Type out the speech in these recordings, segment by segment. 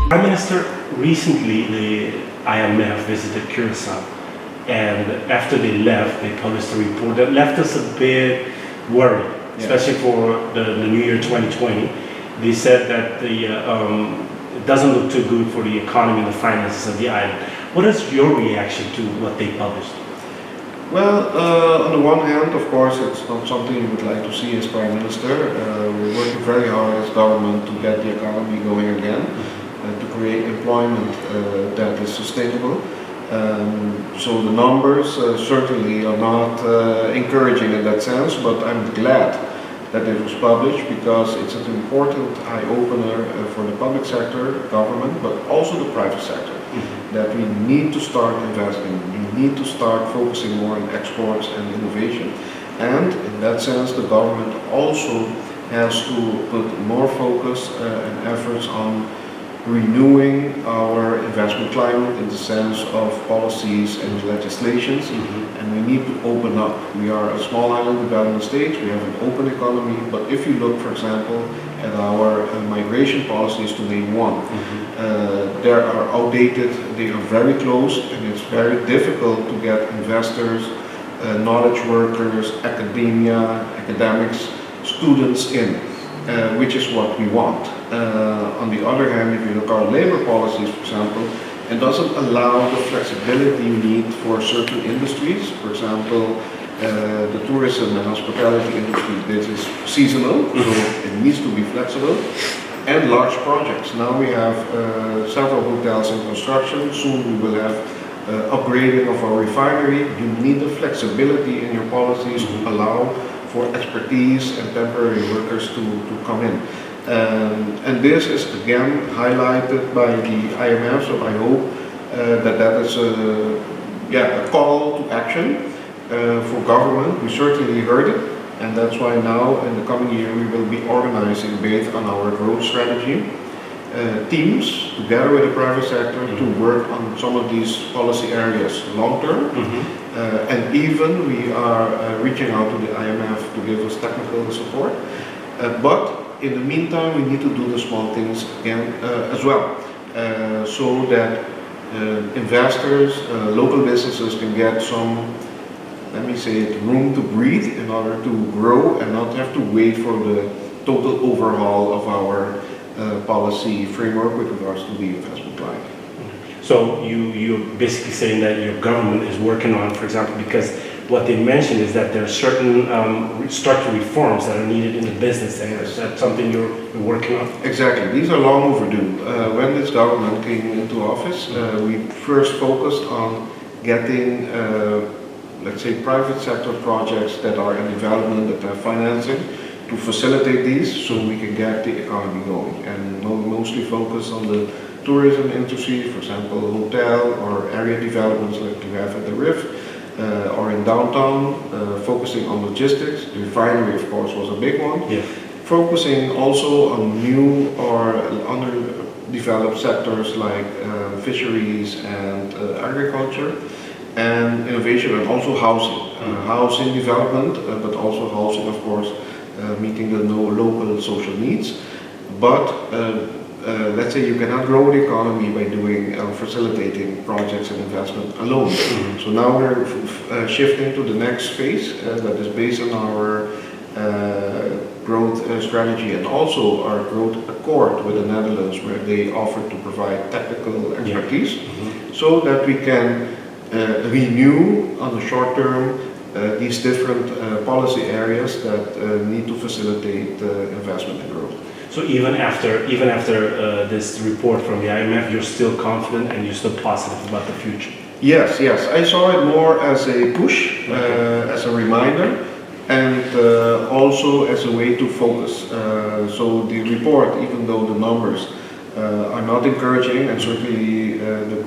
Prime Minister, recently the IMF visited Curacao, and after they left, they published a report that left us a bit worried, especially for the new year 2020. They said that it doesn't look too good for the economy and the finances of the island. What is your reaction to what they published? Well, on the one hand, of course, it's not something you would like to see as Prime Minister. We're working very hard as government to get the economy going again, to create employment that is sustainable. So the numbers certainly are not encouraging in that sense, but I'm glad that it was published because it's an important eye-opener for the public sector, government, but also the private sector. That we need to start investing, we need to start focusing more on exports and innovation. And in that sense, the government also has to put more focus and efforts on renewing our investment climate in the sense of policies and legislations. And we need to open up. We are a small island development state, we have an open economy, but if you look, for example, at our migration policies, to name one, they are outdated, they are very closed, and it's very difficult to get investors, knowledge workers, academics, students in, which is what we want. On the other hand, if you look at our labor policies, for example, it doesn't allow the flexibility you need for certain industries. For example, the tourism and hospitality industry, this is seasonal, so it needs to be flexible. And large projects. Now we have several hotels in construction. Soon we will have upgrading of our refinery. You need the flexibility in your policies to allow for expertise and temporary workers to come in. And this is again highlighted by the IMF, so I hope that is a call to action for government. We certainly heard it, and that's why now in the coming year we will be organizing, based on our growth strategy, teams together with the private sector to work on some of these policy areas long term. And even we are reaching out to the IMF to give us technical support. But in the meantime, we need to do the small things again as well, so that investors, local businesses can get some, let me say it, room to breathe in order to grow and not have to wait for the total overhaul of our policy framework with regards to the investment climate. So you're basically saying that your government is working on, for example, because what they mentioned is that there are certain structural reforms that are needed in the business, and is that something you're working on? Exactly, these are long overdue. When this government came into office, we first focused on getting let's say private sector projects that are in development, that have financing, to facilitate these so we can get the economy going. And mostly focus on the tourism industry, for example, hotel or area developments like we have at the Rift, or in downtown, focusing on logistics. The refinery, of course, was a big one. Yeah. Focusing also on new or underdeveloped sectors like fisheries and agriculture, and innovation, and also housing. Housing development, but also housing, of course, meeting the local social needs. But let's say you cannot grow the economy by doing facilitating projects and investment alone. So now we're shifting to the next phase that is based on our growth strategy, and also our growth accord with the Netherlands, where they offer to provide technical expertise, so that we can renew on the short term these different policy areas that need to facilitate investment and growth. So even after this report from the IMF, you're still confident and you're still positive about the future? Yes. I saw it more as a push, as a reminder, and also as a way to focus. So the report, even though the numbers are not encouraging, and certainly the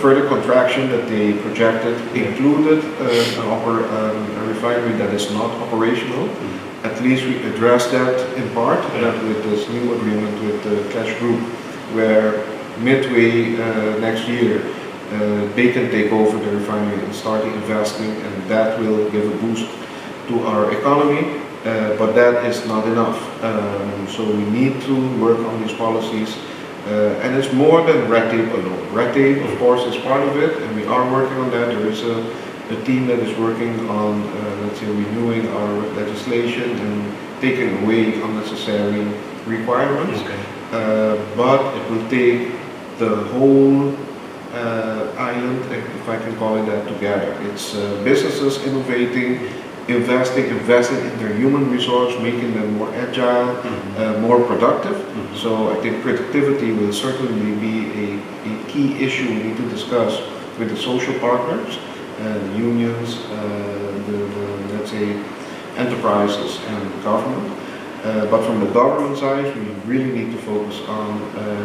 further contraction that they projected included a refinery that is not operational. At least we addressed that in part with this new agreement with the Cash Group, where midway next year they can take over the refinery and start investing, and that will give a boost to our economy. but that is not enough. So we need to work on these policies, and it's more than red tape alone. Red tape, of course, is part of it, and we are working on that. There is a team that is working on, let's say, renewing our legislation and taking away unnecessary requirements. Okay. But it will take the whole island, if I can call it that, together. It's businesses innovating, investing in their human resource, making them more agile, more productive. So I think productivity will certainly be a key issue we need to discuss with the social partners, the unions, let's say, enterprises and the government. But from the government side, we really need to focus on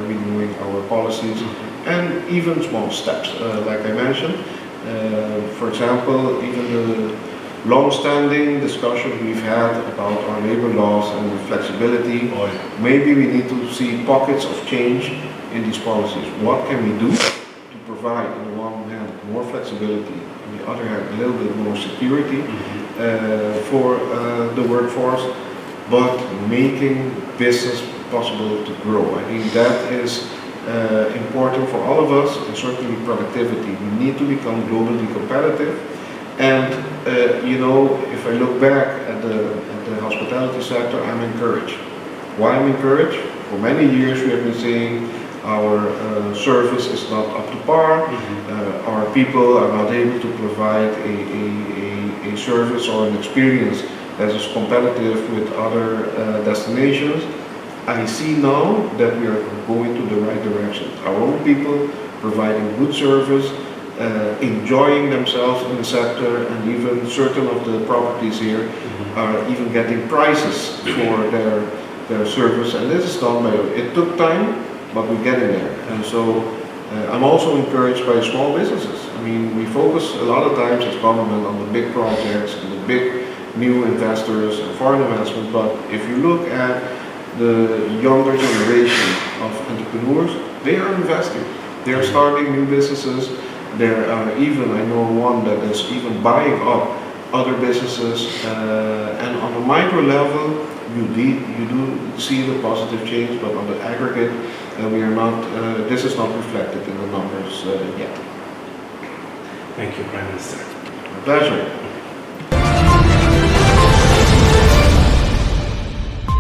renewing our policies and even small steps, like I mentioned. For example, even the long-standing discussion we've had about our labor laws and the flexibility. Maybe we need to see pockets of change in these policies. What can we do to provide, on the one hand, more flexibility, on the other hand, a little bit more security for the workforce, but making business possible to grow. I think that is important for all of us, and certainly productivity. We need to become globally competitive. And you know, if I look back at the hospitality sector, I'm encouraged. Why I'm encouraged? For many years we have been saying our service is not up to par, our people are not able to provide a service or an experience that is competitive with other destinations. I see now that we are going to the right direction. Our own people providing good service, enjoying themselves in the sector, and even certain of the properties here are even getting prices for their service, and this is done by, it took time, but we're getting there. And so I'm also encouraged by small businesses. I mean, we focus a lot of times as government on the big projects and the big new investors and foreign investment, but if you look at the younger generation of entrepreneurs, they are investing. They are starting new businesses. There are even, I know one that is even buying up other businesses, and on a micro level, you do see the positive change, but on the aggregate, we are not. This is not reflected in the numbers yet. Thank you, Prime Minister. My pleasure.